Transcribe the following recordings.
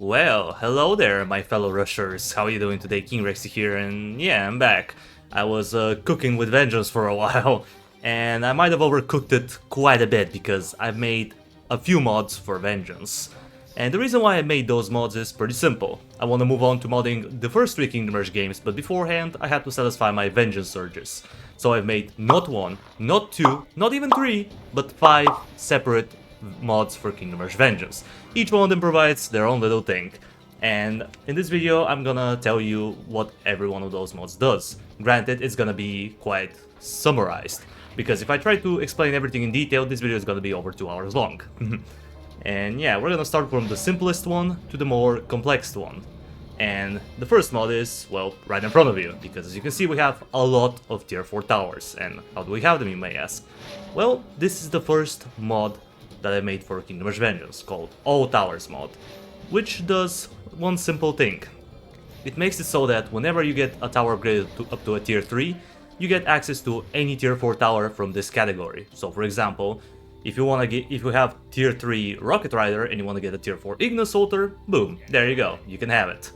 Well, hello there, my fellow rushers. How are you doing today? King Rexy here, and yeah, I'm back. I was cooking with vengeance for a while, and I might have overcooked it quite a bit because I've made a few mods for vengeance. And the reason why I made those mods is pretty simple. I want to move on to modding the first three Kingdom Rush games, but beforehand I had to satisfy my vengeance surges. So I've made not one, not two, not even three, but 5 separate mods for Kingdom Rush Vengeance. Each one of them provides their own little thing. And in this video I'm gonna tell you what every one of those mods does. Granted, it's gonna be quite summarized, because if I try to explain everything in detail, this video is gonna be over 2 hours long. And yeah, we're gonna start from the simplest one to the more complex one. And the first mod is, well, right in front of you, because as you can see we have a lot of tier 4 towers. And how do we have them, you may ask? Well, this is the first mod that I made for Kingdom Rush Vengeance, called All Towers mod, which does one simple thing. It makes it so that whenever you get a tower upgraded up to a tier 3, you get access to any tier 4 tower from this category. So for example, if you have tier 3 Rocket Rider and you want to get a tier 4 Ignis Soldier, boom, there you go, you can have it.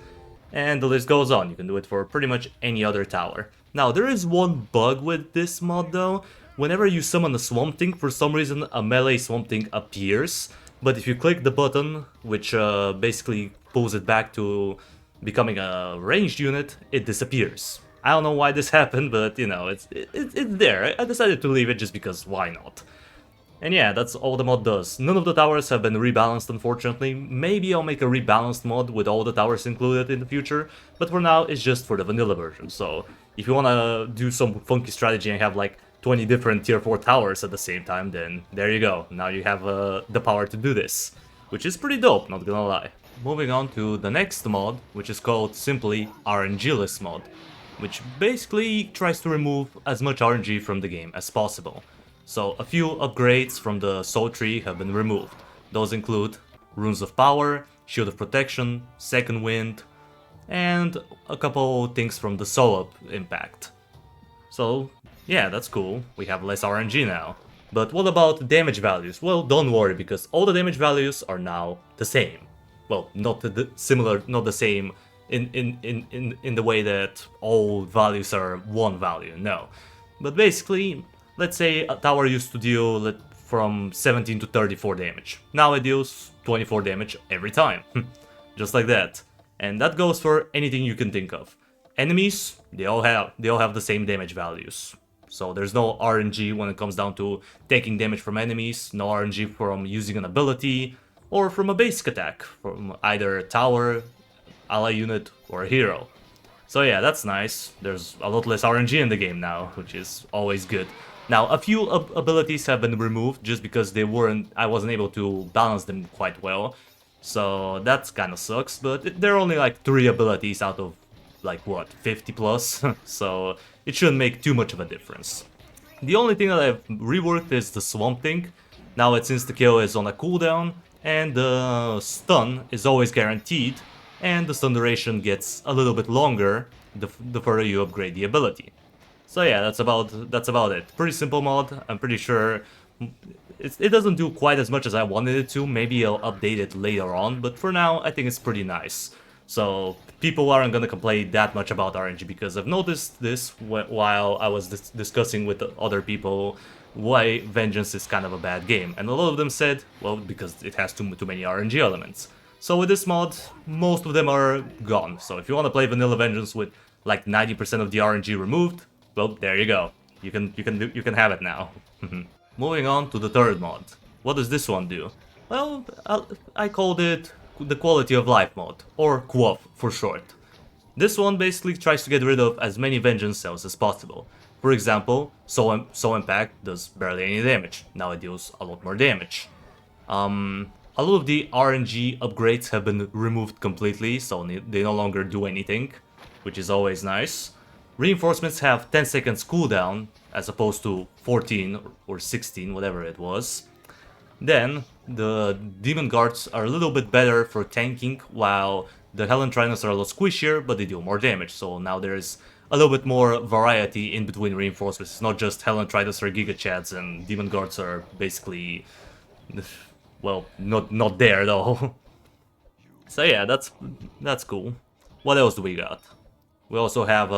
And the list goes on, you can do it for pretty much any other tower. Now there is one bug with this mod though. Whenever you summon a Swamp Thing, for some reason a melee Swamp Thing appears, but if you click the button, which basically pulls it back to becoming a ranged unit, it disappears. I don't know why this happened, but you know, it's there. I decided to leave it just because why not? And yeah, that's all the mod does. None of the towers have been rebalanced, unfortunately. Maybe I'll make a rebalanced mod with all the towers included in the future, but for now it's just for the vanilla version. So if you wanna do some funky strategy and have like 20 different tier 4 towers at the same time, then there you go. Now you have the power to do this, which is pretty dope, not gonna lie. Moving on to the next mod, which is called simply RNG List mod, which basically tries to remove as much RNG from the game as possible. So a few upgrades from the Soul Tree have been removed. Those include Runes of Power, Shield of Protection, Second Wind, and a couple things from the Soul Up impact. So yeah, that's cool, we have less RNG now. But what about damage values? Well, don't worry, because all the damage values are now the same. Well, not the same in the way that all values are one value, no. But basically, let's say a tower used to deal from 17 to 34 damage. Now it deals 24 damage every time. Just like that. And that goes for anything you can think of. Enemies, they all have the same damage values. So there's no RNG when it comes down to taking damage from enemies, no RNG from using an ability, or from a basic attack, from either a tower, ally unit, or a hero. So yeah, that's nice. There's a lot less RNG in the game now, which is always good. Now, a few abilities have been removed just because I wasn't able to balance them quite well. So that kinda sucks, but there are only like 3 abilities out of like what, 50 plus? So it shouldn't make too much of a difference. The only thing that I've reworked is the Swamp Thing. Now its insta-kill is on a cooldown, and the stun is always guaranteed, and the stun duration gets a little bit longer the further you upgrade the ability. So yeah, that's about it. Pretty simple mod. I'm pretty sure it doesn't do quite as much as I wanted it to. Maybe I'll update it later on, but for now I think it's pretty nice. So people aren't gonna complain that much about RNG, because I've noticed this while I was discussing with other people why Vengeance is kind of a bad game, and a lot of them said, well, because it has too many RNG elements. So with this mod, most of them are gone. So if you want to play vanilla Vengeance with like 90% of the RNG removed, well, there you go. You can have it now. Moving on to the third mod. What does this one do? Well, I called it the Quality of Life mod, or QoF for short. This one basically tries to get rid of as many Vengeance cells as possible. For example, Soul Impact does barely any damage. Now it deals a lot more damage. A lot of the RNG upgrades have been removed completely, so they no longer do anything, which is always nice. Reinforcements have 10 seconds cooldown, as opposed to 14 or 16, whatever it was. Then, the Demon Guards are a little bit better for tanking, while the Helen Trinos are a lot squishier, but they deal more damage. So now there's a little bit more variety in between reinforcements. It's not just Helen Trinos or Giga Chads, and Demon Guards are basically, well, not there though. So yeah, that's cool. What else do we got? We also have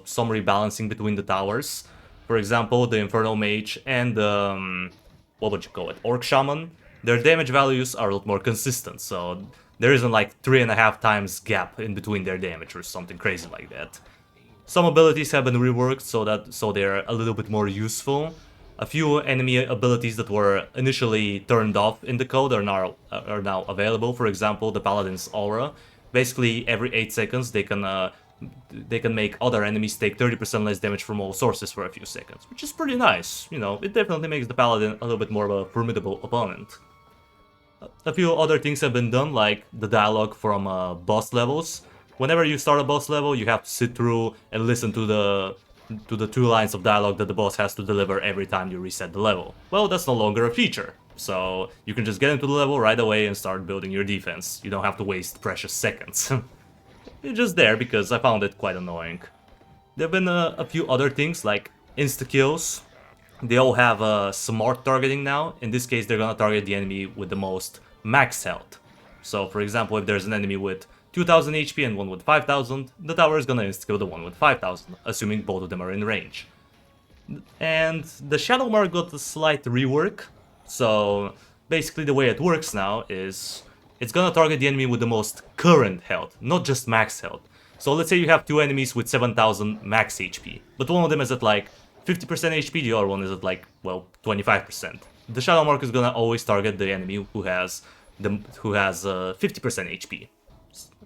some rebalancing between the towers. For example, the Infernal Mage and the, what would you call it, Orc Shaman. Their damage values are a lot more consistent, so there isn't like 3.5 times gap in between their damage or something crazy like that. Some abilities have been reworked so they're a little bit more useful. A few enemy abilities that were initially turned off in the code are now available. For example, the Paladin's Aura. Basically, every 8 seconds they can make other enemies take 30% less damage from all sources for a few seconds, which is pretty nice. You know, it definitely makes the Paladin a little bit more of a formidable opponent. A few other things have been done, like the dialogue from boss levels. Whenever you start a boss level, you have to sit through and listen to the 2 lines of dialogue that the boss has to deliver every time you reset the level. Well, that's no longer a feature, so you can just get into the level right away and start building your defense. You don't have to waste precious seconds. It's just there because I found it quite annoying. There have been a few other things like insta-kills. They all have smart targeting now. In this case, they're gonna target the enemy with the most max health. So, for example, if there's an enemy with 2000 HP and one with 5000, the tower is gonna insta-kill the one with 5000, assuming both of them are in range. And the Shadow Mark got a slight rework. So, basically the way it works now is it's gonna target the enemy with the most current health, not just max health. So let's say you have 2 enemies with 7000 max HP, but one of them is at like 50% HP, the other one is at like, well, 25%. The Shadow Mark is gonna always target the enemy who has 50% HP,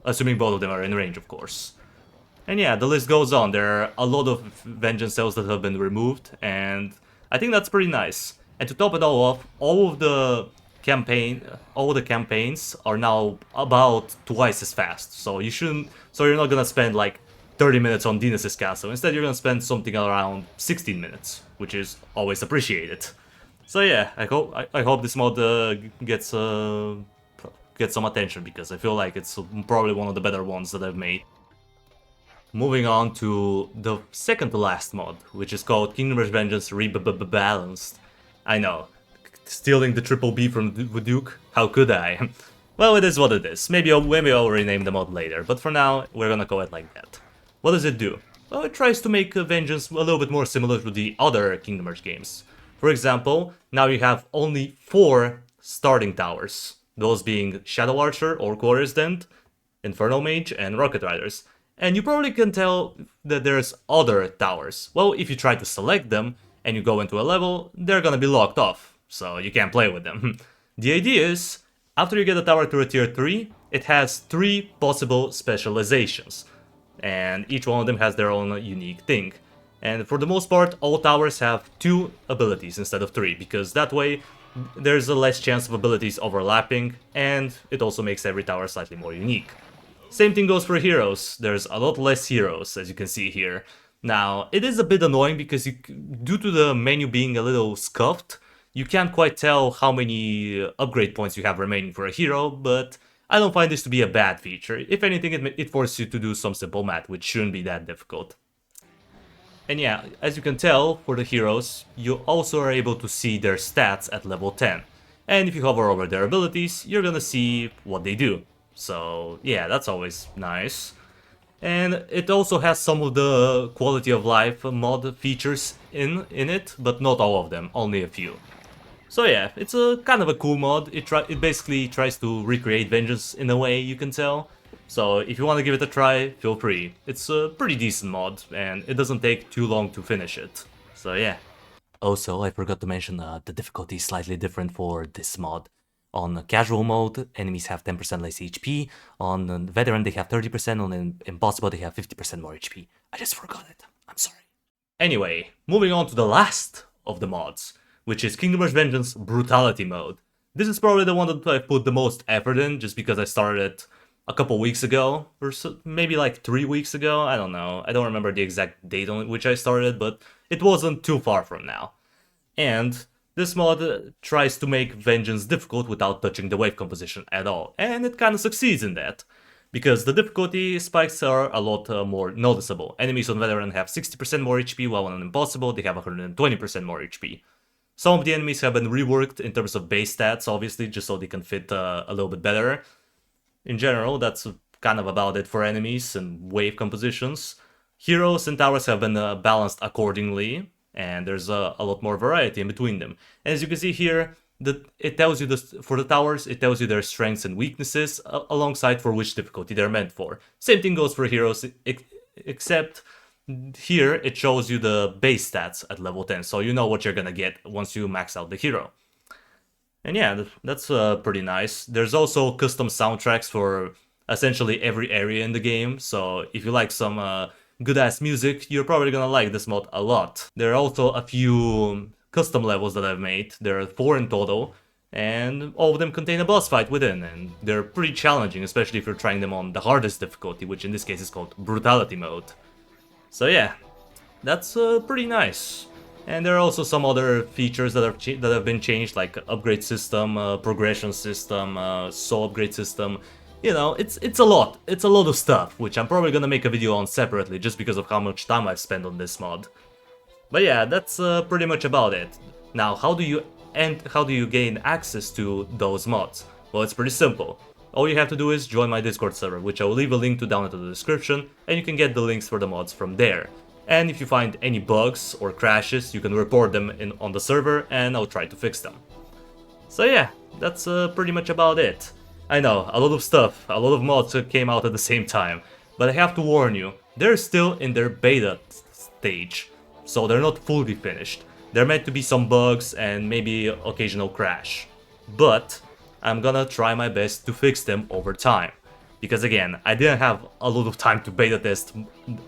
assuming both of them are in range, of course. And yeah, the list goes on. There are a lot of vengeance cells that have been removed, and I think that's pretty nice. And to top it all off, all the campaigns are now about twice as fast. So you're not gonna spend like 30 minutes on Dinas' castle. Instead, you're gonna spend something around 16 minutes, which is always appreciated. So yeah, I hope this mod gets some attention, because I feel like it's probably one of the better ones that I've made. Moving on to the second to last mod, which is called Kingdom Rush Vengeance ReBalanced. I know, stealing the triple B from the Duke, how could I? Well, it is what it is. Maybe I'll rename the mod later, but for now, we're gonna call it like that. What does it do? Well, it tries to make Vengeance a little bit more similar to the other Kingdom Rush games. For example, now you have only 4 starting towers, those being Shadow Archer, Orc Warrior's Den, Infernal Mage, and Rocket Riders. And you probably can tell that there's other towers. Well, if you try to select them and you go into a level, they're gonna be locked off, so you can't play with them. The idea is, after you get a tower to a tier 3, it has 3 possible specializations, and each one of them has their own unique thing. And for the most part, all towers have 2 abilities instead of 3, because that way there's a less chance of abilities overlapping, and it also makes every tower slightly more unique. Same thing goes for heroes. There's a lot less heroes, as you can see here. Now, it is a bit annoying because due to the menu being a little scuffed, you can't quite tell how many upgrade points you have remaining for a hero, but I don't find this to be a bad feature. If anything, it forces you to do some simple math, which shouldn't be that difficult. And yeah, as you can tell, for the heroes, you also are able to see their stats at level 10. And if you hover over their abilities, you're gonna see what they do. So yeah, that's always nice. And it also has some of the quality of life mod features in it, but not all of them, only a few. So yeah, it's a kind of a cool mod. It basically tries to recreate Vengeance in a way, you can tell. So if you want to give it a try, feel free. It's a pretty decent mod, and it doesn't take too long to finish it. So yeah. Also, I forgot to mention the difficulty is slightly different for this mod. On casual mode, enemies have 10% less HP. On veteran, they have 30%. On impossible, they have 50% more HP. I just forgot it. I'm sorry. Anyway, moving on to the last of the mods, which is Kingdom Rush Vengeance Brutality Mode. This is probably the one that I put the most effort in, just because I started it a couple weeks ago, or so, maybe like 3 weeks ago. I don't know. I don't remember the exact date on which I started, but it wasn't too far from now. And this mod tries to make Vengeance difficult without touching the wave composition at all, and it kinda succeeds in that, because the difficulty spikes are a lot more noticeable. Enemies on Veteran have 60% more HP, while on Impossible they have 120% more HP. Some of the enemies have been reworked in terms of base stats, obviously, just so they can fit a little bit better. in general, that's kind of about it for enemies and wave compositions. Heroes and towers have been balanced accordingly, and there's a lot more variety in between them. And as you can see here, it tells you for the towers, it tells you their strengths and weaknesses alongside for which difficulty they're meant for. Same thing goes for heroes, except here it shows you the base stats at level 10, so you know what you're gonna get once you max out the hero. And yeah, that's pretty nice. There's also custom soundtracks for essentially every area in the game, so if you like some good-ass music, you're probably gonna like this mod a lot. There are also a few custom levels that I've made. There are 4 in total, and all of them contain a boss fight within, and they're pretty challenging, especially if you're trying them on the hardest difficulty, which in this case is called Brutality Mode. So yeah, that's pretty nice. And there are also some other features that have been changed, like upgrade system, progression system, soul upgrade system. You know, it's a lot. It's a lot of stuff, which I'm probably gonna make a video on separately, just because of how much time I've spent on this mod. But yeah, that's pretty much about it. Now, how do you gain access to those mods? Well, it's pretty simple. All you have to do is join my Discord server, which I will leave a link to down in the description, and you can get the links for the mods from there. And if you find any bugs or crashes, you can report them on the server, and I'll try to fix them. So yeah, that's pretty much about it. I know, a lot of stuff, a lot of mods came out at the same time, but I have to warn you, they're still in their beta stage, so they're not fully finished. There meant to be some bugs and maybe occasional crash, but I'm gonna try my best to fix them over time. Because again, I didn't have a lot of time to beta test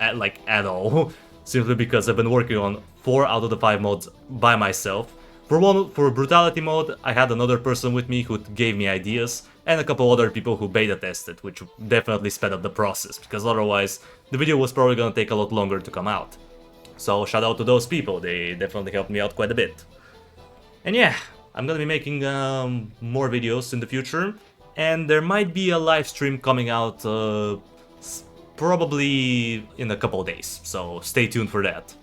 at all, simply because I've been working on 4 out of the 5 mods by myself. For Brutality Mode, I had another person with me who gave me ideas, and a couple other people who beta tested, which definitely sped up the process, because otherwise the video was probably gonna take a lot longer to come out. So shout out to those people, they definitely helped me out quite a bit. And yeah, I'm gonna be making more videos in the future, and there might be a live stream coming out probably in a couple days, so stay tuned for that.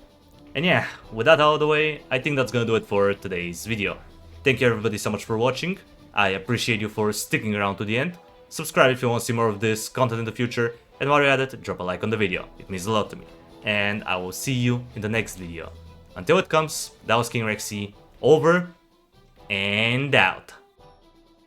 And yeah, with that out of the way, I think that's gonna do it for today's video. Thank you everybody so much for watching, I appreciate you for sticking around to the end. Subscribe if you want to see more of this content in the future, and while you're at it, drop a like on the video, it means a lot to me. And I will see you in the next video. Until it comes, that was King Rexy, over and out.